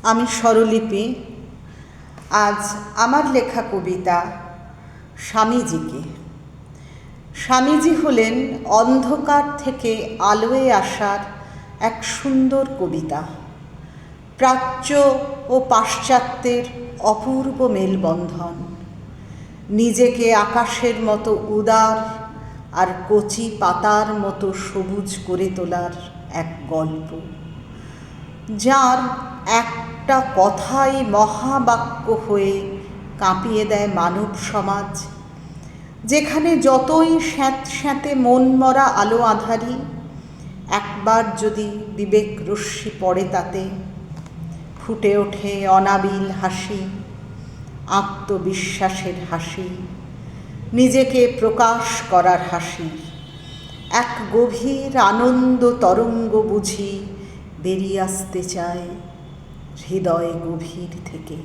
আমি স্বরলিপি। আজ আমার লেখা কবিতা স্বামীজিকে। স্বামীজি হলেন অন্ধকার থেকে আলোয় আসার এক সুন্দর কবিতা, প্রাচ্য ও পাশ্চাত্যের অপূর্ব মেলবন্ধন, নিজেকে আকাশের মতো উদার আর কচি পাতার মতো সবুজ করে তোলার এক গল্প, যার একটা কথাই মহাবাক্য হয়ে কাঁপিয়ে দেয় মানব সমাজ, যেখানে যতই স্যাঁতস্যাঁতে মন মরা আলো আঁধারি, একবার যদি বিবেক রশ্মি পড়ে তাতে ফুটে ওঠে অনাবিল হাসি, আত্মবিশ্বাসের হাসি, নিজেকে প্রকাশ করার হাসি। এক গভীর আনন্দ তরঙ্গ বুঝি বেরিয়ে আসতে চায় হৃদয় গভীর থেকে।